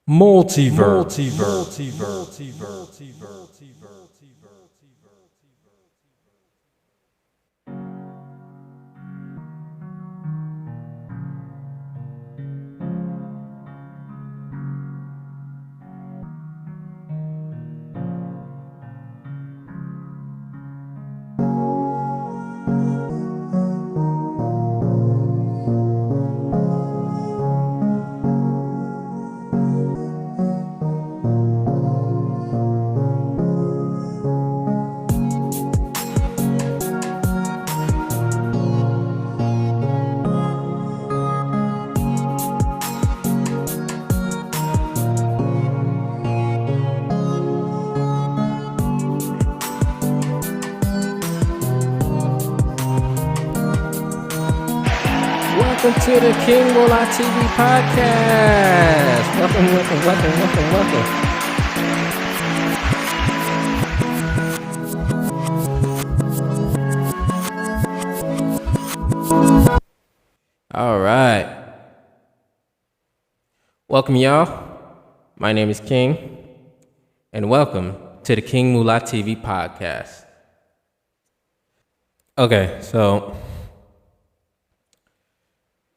MultiVerse. Welcome to the King Mullah TV podcast. Welcome. All right. Welcome, y'all. My name is King, and welcome to the King Mullah TV podcast. Okay, so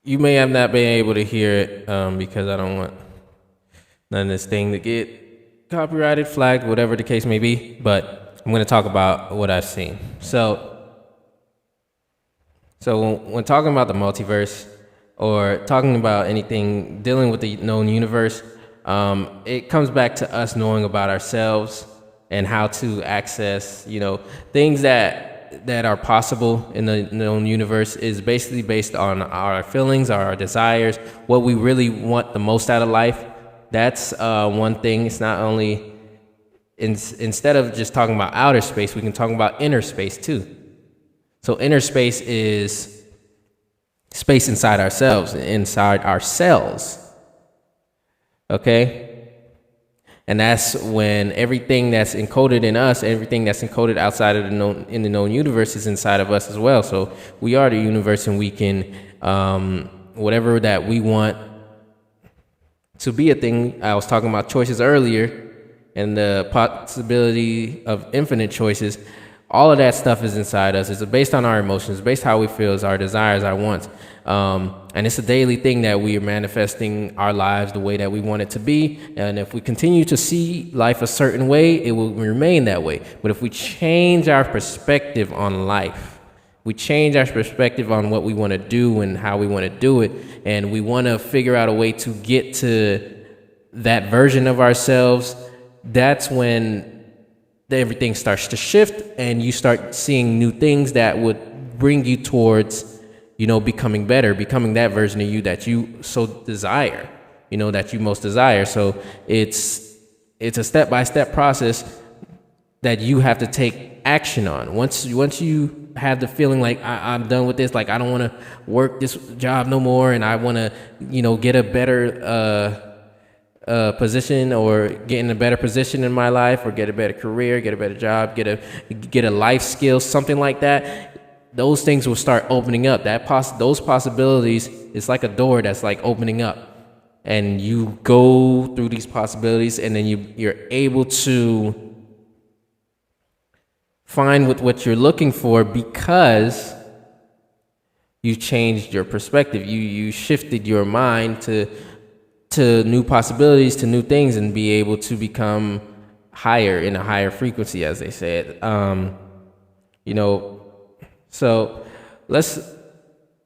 you may have not been able to hear it because I don't want none of this thing to get copyrighted, flagged, whatever the case may be, but I'm going to talk about what I've seen. So when talking about the multiverse or talking about anything dealing with the known universe, it comes back to us knowing about ourselves and how to access, things that are possible in the known universe is basically based on our feelings, our desires, what we really want the most out of life. That's one thing. It's not only instead of just talking about outer space, we can talk about inner space too. So inner space is space inside ourselves, inside our cells. Okay? And that's when everything that's encoded in us, everything that's encoded outside of the known universe is inside of us as well. So we are the universe, and we can, whatever that we want to be a thing. I was talking about choices earlier and the possibility of infinite choices. All of that stuff is inside us. It's based on our emotions, based how we feel, our desires, our wants. And it's a daily thing that we are manifesting our lives the way that we want it to be. And if we continue to see life a certain way, it will remain that way. But if we change our perspective on life, we change our perspective on what we want to do and how we want to do it, and we want to figure out a way to get to that version of ourselves, that's when everything starts to shift and you start seeing new things that would bring you towards, becoming better, becoming that version of you that you so desire, that you most desire. So it's a step-by-step process that you have to take action on. Once you have the feeling like I'm done with this, like I don't want to work this job no more, and I want to, get a better position, or get in a better position in my life, or get a better career, get a better job, get a life skill, something like that. Those things will start opening up. Those possibilities, it's like a door that's like opening up, and you go through these possibilities, and then you're able to find what you're looking for because you changed your perspective. You shifted your mind to new possibilities, to new things, and be able to become higher, in a higher frequency, as they said. So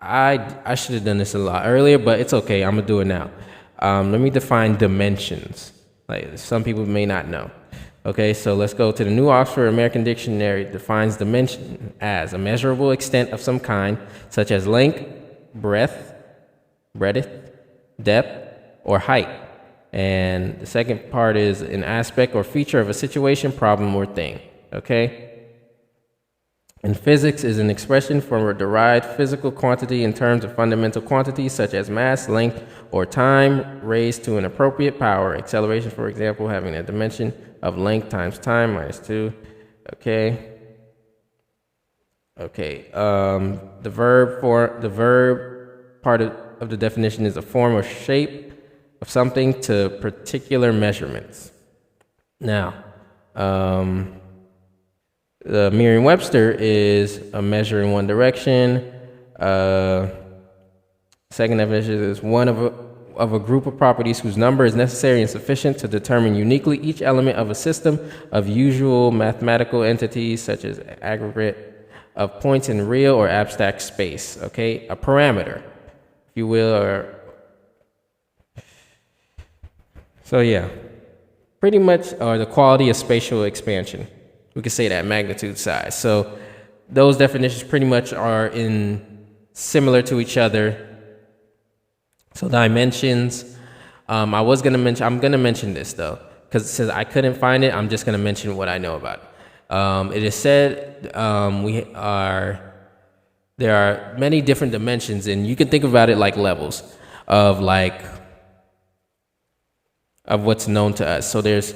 I should have done this a lot earlier, but it's okay. I'm gonna do it now. Let me define dimensions. Like, some people may not know. Okay, so let's go to the New Oxford American Dictionary. It defines dimension as a measurable extent of some kind, such as length, breadth, depth, or height. And the second part is an aspect or feature of a situation, problem, or thing. Okay? And physics is an expression for a derived physical quantity in terms of fundamental quantities such as mass, length, or time raised to an appropriate power. Acceleration, for example, having a dimension of length times time minus 2. Okay. The verb part of the definition is a form or shape. of something to particular measurements. Now, the Merriam-Webster is a measure in one direction. Second definition is one of a group of properties whose number is necessary and sufficient to determine uniquely each element of a system of usual mathematical entities, such as aggregate of points in real or abstract space. Okay, a parameter, if you will, so yeah, pretty much, or the quality of spatial expansion. We could say that, magnitude, size. So those definitions pretty much are similar to each other. So dimensions, I'm gonna mention this though, because since I couldn't find it, I'm just gonna mention what I know about it. It is said there are many different dimensions, and you can think about it like levels of what's known to us. So there's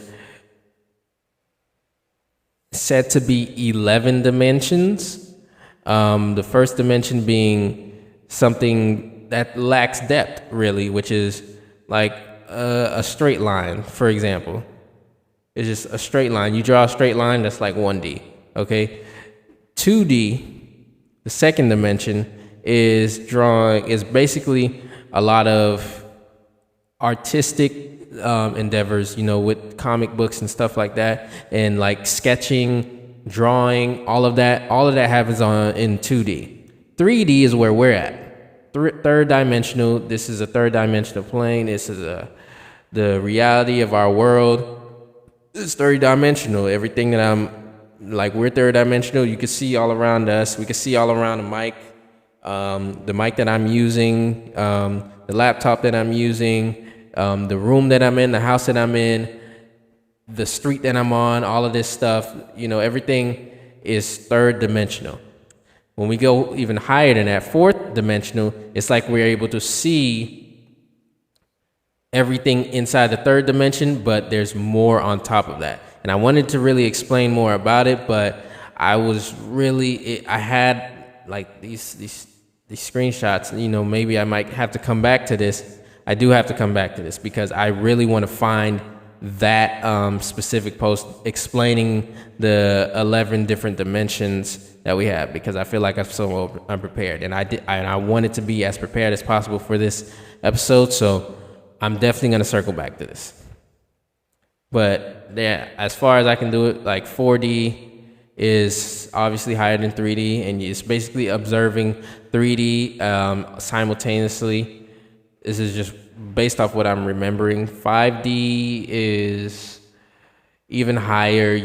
said to be 11 dimensions. The first dimension being something that lacks depth, really, which is like a straight line, for example. It's just a straight line. You draw a straight line, that's like 1D, okay? 2D, the second dimension, is basically a lot of artistic endeavors, with comic books and stuff like that, and like sketching, drawing, all of that happens in 2D. 3D is where we're at. Third dimensional. This is a third dimensional plane. This is the reality of our world. It's third dimensional. Everything that we're third dimensional. You can see all around us. We can see all around the mic that I'm using, the laptop that I'm using, the room that I'm in, the house that I'm in, the street that I'm on, all of this stuff, everything is third dimensional. When we go even higher than that, fourth dimensional, it's like we're able to see everything inside the third dimension, but there's more on top of that. And I wanted to really explain more about it, but I had like these screenshots, maybe I might have to come back to this. I do have to come back to this because I really want to find that specific post explaining the 11 different dimensions that we have, because I feel like I'm so unprepared, and I wanted to be as prepared as possible for this episode, so I'm definitely going to circle back to this. But yeah, as far as I can do it, like 4D is obviously higher than 3D, and it's basically observing 3D simultaneously. This is just based off what I'm remembering. 5D is even higher.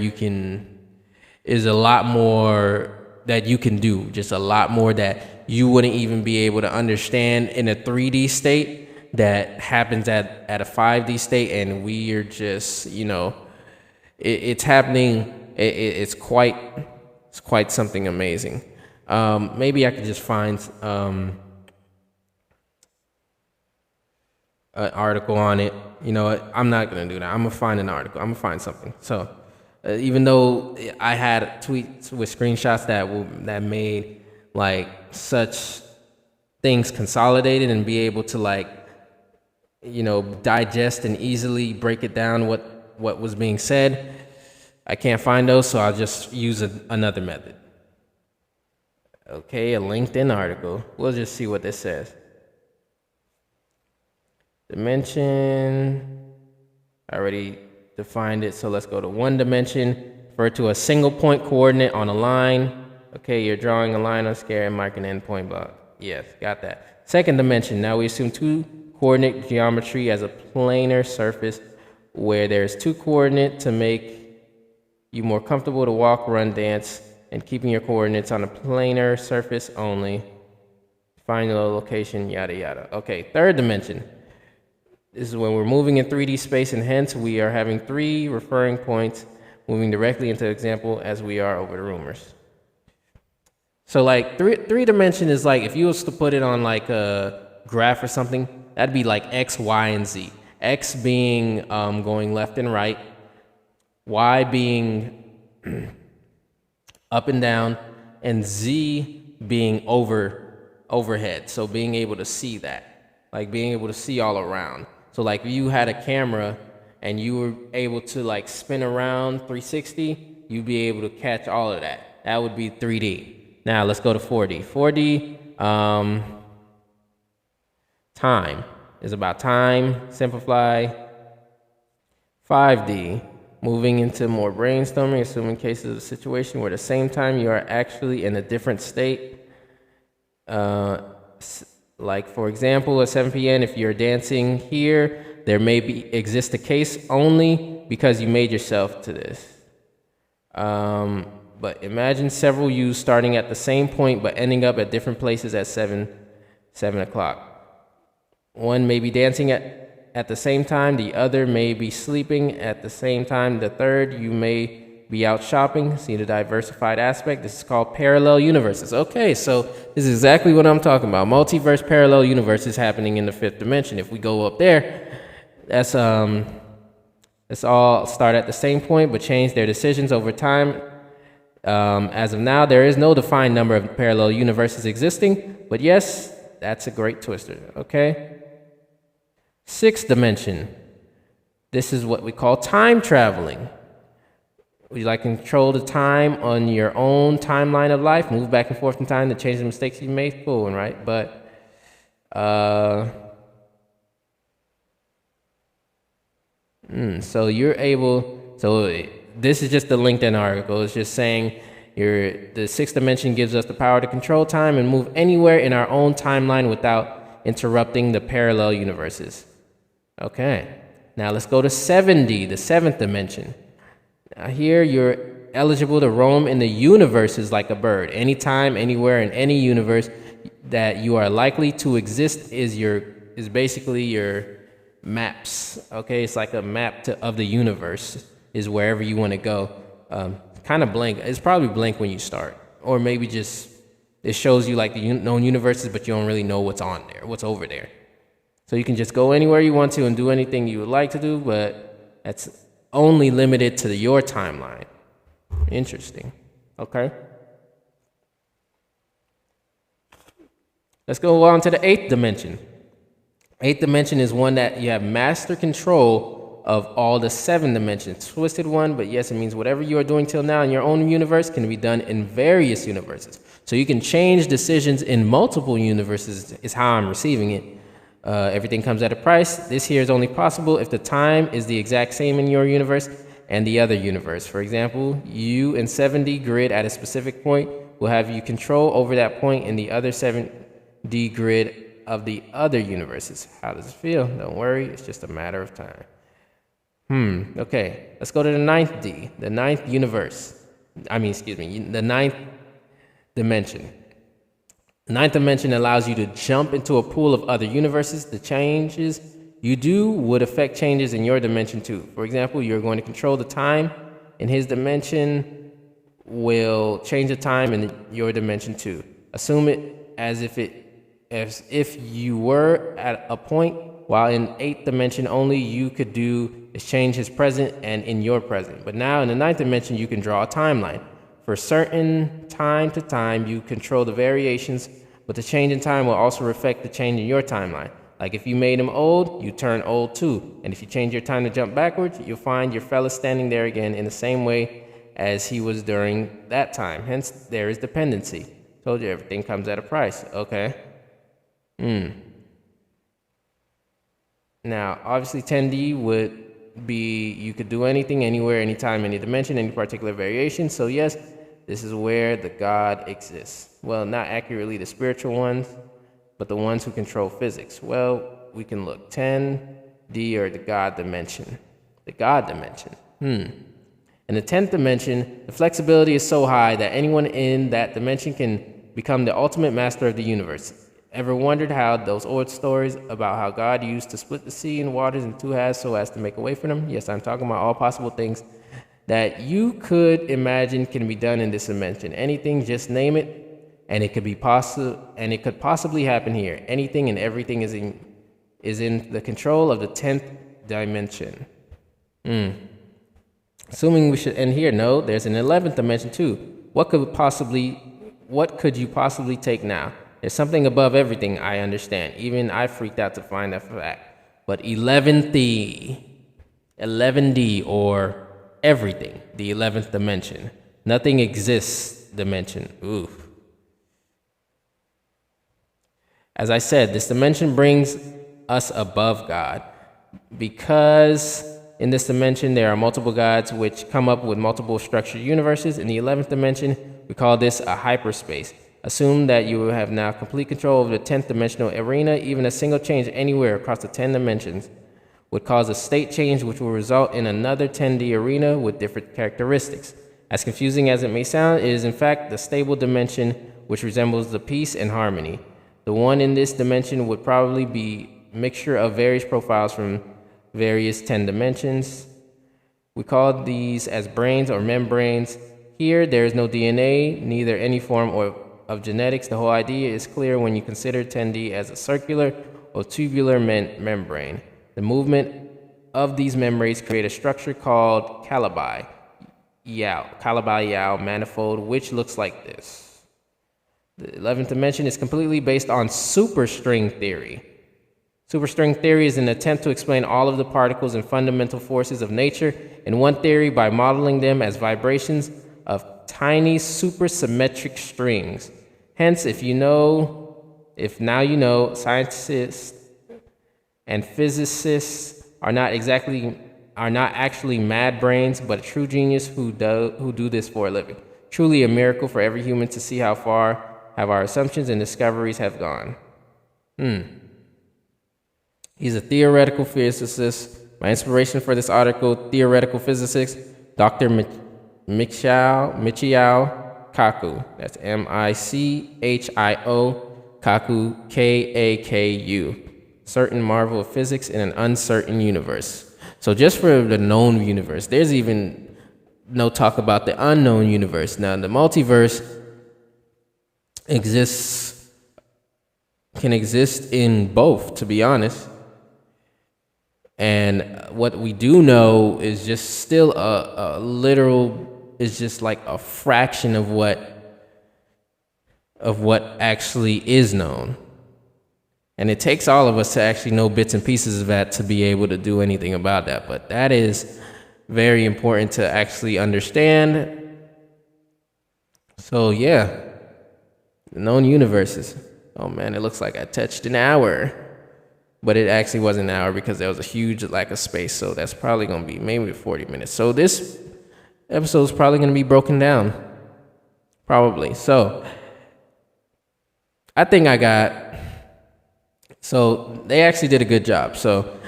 Is a lot more that you can do, just a lot more that you wouldn't even be able to understand in a 3D state that happens at a 5D state, and we are just, it's happening. It's quite something amazing. Maybe I could just find an article on it. I'm not gonna do that. I'm gonna find an article. I'm gonna find something. So even though I had tweets with screenshots that made like such things consolidated and be able to digest and easily break it down what was being said, I can't find those, so I'll just use another method. Okay, a LinkedIn article. We'll just see what this says. Dimension, I already defined it, so let's go to one dimension. Refer to a single point coordinate on a line. Okay, you're drawing a line on a scale and marking an endpoint block. Yes, got that. Second dimension, now we assume two coordinate geometry as a planar surface where there's two coordinates to make you more comfortable to walk, run, dance, and keeping your coordinates on a planar surface only. Find the location, yada, yada. Okay, third dimension. This is when we're moving in 3D space, and hence we are having three referring points moving directly into example as we are over the rumors. So like three dimension is like, if you was to put it on like a graph or something, that'd be like X, Y, and Z. X being going left and right, Y being up and down, and Z being overhead. So being able to see that, like being able to see all around. So like if you had a camera and you were able to like spin around 360, you'd be able to catch all of that. That would be 3D. Now let's go to 4D. 4D, time is about time, simplify. 5D, moving into more brainstorming, assuming cases of a situation where at the same time you are actually in a different state. Like for example, at 7 p.m., if you're dancing here, there may exist a case only because you made yourself to this. But imagine several yous starting at the same point but ending up at different places at 7 o'clock. One may be dancing at the same time, the other may be sleeping at the same time, the third, you may be out shopping. See the diversified aspect? This is called parallel universes. Okay, so this is exactly what I'm talking about. Multiverse parallel universes happening in the fifth dimension. If we go up there, let's all start at the same point but change their decisions over time. As of now, there is no defined number of parallel universes existing, but yes, that's a great twister, okay? Sixth dimension. This is what we call time traveling. Would you like to control the time on your own timeline of life? Move back and forth in time to change the mistakes you made? Cool one, right? But so you're able, so this is just the LinkedIn article. It's just saying the sixth dimension gives us the power to control time and move anywhere in our own timeline without interrupting the parallel universes. Okay, now let's go to 7D, the seventh dimension. Now here you're eligible to roam in the universes like a bird. Anytime, anywhere, in any universe that you are likely to exist is basically your maps. Okay, it's like a map of the universe is wherever you want to go. Kind of blank. It's probably blank when you start, or maybe just it shows you like the known universes, but you don't really know what's on there, what's over there. So you can just go anywhere you want to and do anything you would like to do, but that's only limited to your timeline. Interesting. Okay. Let's go on to the eighth dimension. Eighth dimension is one that you have master control of all the seven dimensions. Twisted one, but yes, it means whatever you are doing till now in your own universe can be done in various universes. So you can change decisions in multiple universes is how I'm receiving it. Everything comes at a price. This here is only possible if the time is the exact same in your universe and the other universe. For example, you in 7D grid at a specific point will have you control over that point in the other 7D grid of the other universes. How does it feel? Don't worry, it's just a matter of time. Okay, let's go to the ninth D, the ninth universe. The ninth dimension. The ninth dimension allows you to jump into a pool of other universes. The changes you do would affect changes in your dimension too. For example, you're going to control the time in his dimension will change the time in your dimension too. Assume it as if you were at a point, while in eighth dimension only you could do is change his present and in your present. But now in the ninth dimension, you can draw a timeline. For certain time to time, you control the variations, but the change in time will also reflect the change in your timeline. Like if you made him old, you turn old too. And if you change your time to jump backwards, you'll find your fella standing there again in the same way as he was during that time. Hence, there is dependency. Told you everything comes at a price. Okay. Now, obviously 10D would be you could do anything, anywhere, anytime, any dimension, any particular variation. So yes, this is where the God exists. Well, not accurately the spiritual ones, but the ones who control physics. Well, we can look 10D or the God dimension. The God dimension. In the 10th dimension, the flexibility is so high that anyone in that dimension can become the ultimate master of the universe. Ever wondered how those old stories about how God used to split the sea and waters in two halves so as to make a way for them? Yes, I'm talking about all possible things that you could imagine can be done in this dimension. Anything, just name it, and it could be possible, and it could possibly happen here. Anything and everything is in the control of the 10th dimension. Assuming we should end here, no, there's an 11th dimension too. What could you possibly take now? There's something above everything, I understand. Even I freaked out to find that fact. But 11D, or everything, the 11th dimension. Nothing exists dimension. Oof. As I said, this dimension brings us above God. Because in this dimension there are multiple gods which come up with multiple structured universes. In the 11th dimension, we call this a hyperspace. Assume that you have now complete control of the 10th dimensional arena. Even a single change anywhere across the 10 dimensions would cause a state change which will result in another 10D arena with different characteristics. As confusing as it may sound, it is in fact the stable dimension which resembles the peace and harmony. The one in this dimension would probably be a mixture of various profiles from various 10 dimensions. We call these as brains or membranes. Here, there is no DNA, neither any form of genetics. The whole idea is clear when you consider 10D as a circular or tubular membrane. The movement of these membranes create a structure called Calabi-Yau manifold, which looks like this. The 11th dimension is completely based on superstring theory. Superstring theory is an attempt to explain all of the particles and fundamental forces of nature in one theory by modeling them as vibrations of tiny supersymmetric strings. Hence, if now you know, scientists and physicists are not actually mad brains, but a true genius who do this for a living. Truly a miracle for every human to see how far have our assumptions and discoveries have gone. He's a theoretical physicist. My inspiration for this article, theoretical physicist, Dr. Michio Kaku. That's Michio Kaku, Kaku. Certain marvel of physics in an uncertain universe. So just for the known universe, there's even no talk about the unknown universe. Now, the multiverse can exist in both, to be honest. And what we do know is just still a literal, is just like a fraction of what actually is known. And it takes all of us to actually know bits and pieces of that to be able to do anything about that. But that is very important to actually understand. So yeah, the known universes. Oh man, it looks like I touched an hour. But it actually wasn't an hour because there was a huge lack of space. So that's probably going to be maybe 40 minutes. So this episode is probably going to be broken down. Probably. So I think so they actually did a good job. So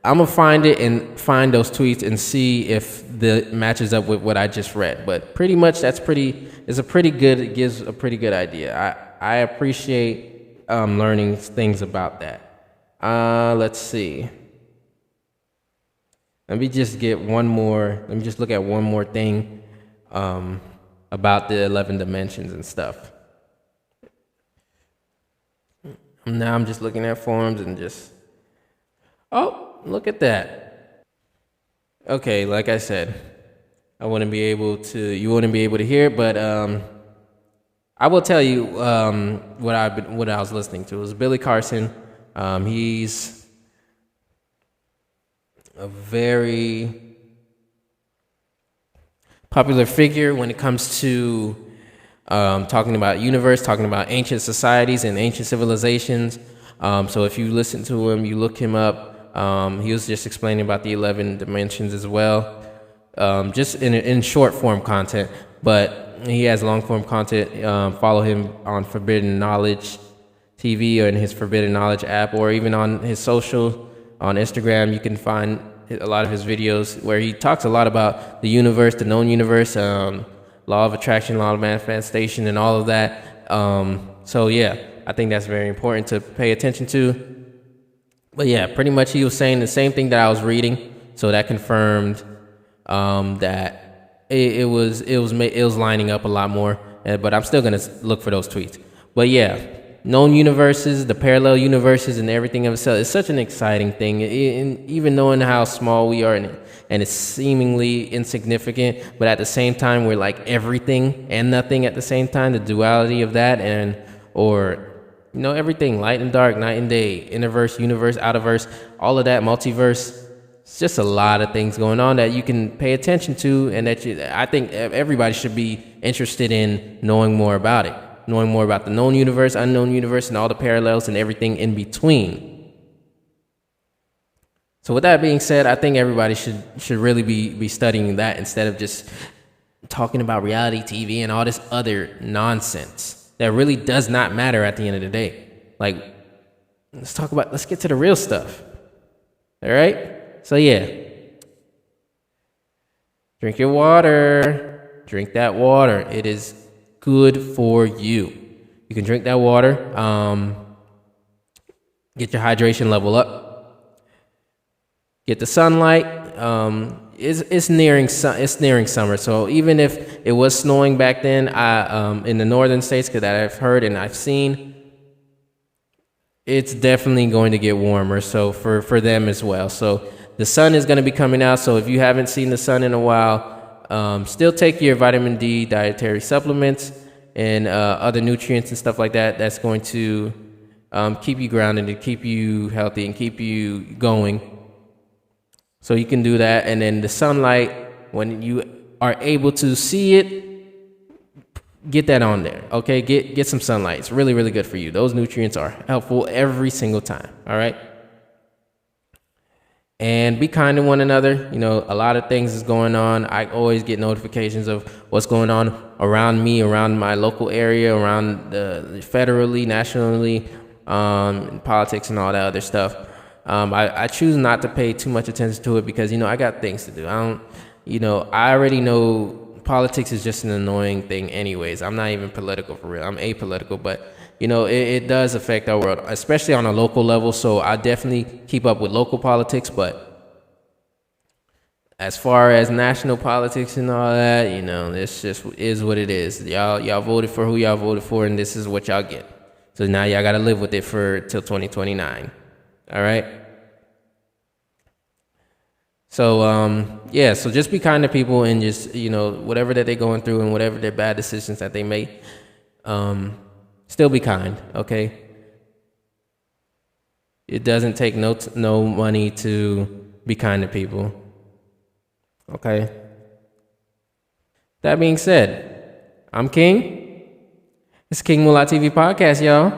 I'm going to find it and find those tweets and see if it matches up with what I just read. But pretty much it gives a pretty good idea. I appreciate learning things about that. Let's see. Let me just look at one more thing about the 11 dimensions and stuff. Now I'm just looking at forums and look at that. Okay, like I said, you wouldn't be able to hear it, but I will tell you what I was listening to. It was Billy Carson. He's a very popular figure when it comes to talking about universe, talking about ancient societies and ancient civilizations. So if you listen to him, you look him up, he was just explaining about the 11 dimensions as well, just in short form content, but he has long form content. Follow him on Forbidden Knowledge TV or in his Forbidden Knowledge app, or even on his social, on Instagram. You can find a lot of his videos where he talks a lot about the universe, the known universe, law of attraction, law of manifestation, and all of that. So yeah, I think that's very important to pay attention to. But yeah, pretty much he was saying the same thing that I was reading, so that confirmed that it was lining up a lot more. But I'm still gonna look for those tweets. But yeah, known universes, the parallel universes, and everything of itself is such an exciting thing. Even knowing how small we are, and it's seemingly insignificant, but at the same time we're like everything and nothing at the same time. The duality of that, Everything, light and dark, night and day, innerverse, universe, outerverse, all of that, multiverse. It's just a lot of things going on that you can pay attention to, and I think everybody should be interested in knowing more about it, knowing more about the known universe, unknown universe, and all the parallels and everything in between. So with that being said, I think everybody should really be studying that instead of just talking about reality TV and all this other nonsense that really does not matter at the end of the day. Like, let's get to the real stuff. All right? So yeah, drink your water. Drink that water. It is good for you. You can drink that water. Get your hydration level up. Get the sunlight. It's nearing summer. So even if it was snowing back then, in the northern states, because I've heard and I've seen, it's definitely going to get warmer. So for them as well. So the sun is going to be coming out. So if you haven't seen the sun in a while, still take your vitamin D dietary supplements and other nutrients and stuff like that. That's going to keep you grounded and keep you healthy and keep you going. So you can do that. And then the sunlight, when you are able to see it, get that on there. Okay, get some sunlight. It's really, really good for you. Those nutrients are helpful every single time. All right. And be kind to one another. A lot of things is going on. I always get notifications of what's going on around me, around my local area, around federally, nationally, politics and all that other stuff. I choose not to pay too much attention to it because, I got things to do. I already know politics is just an annoying thing anyways. I'm not even political for real. I'm apolitical, but it does affect our world, especially on a local level. So I definitely keep up with local politics, but as far as national politics and all that, this just is what it is. Y'all voted for who y'all voted for, and this is what y'all get. So now y'all got to live with it till 2029. All right. So so just be kind to people and just whatever that they're going through and whatever their bad decisions that they make. Still be kind, okay? It doesn't take no money to be kind to people, okay? That being said, I'm King. It's King Mullah TV Podcast, y'all.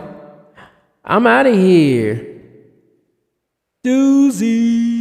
I'm out of here. Doozy.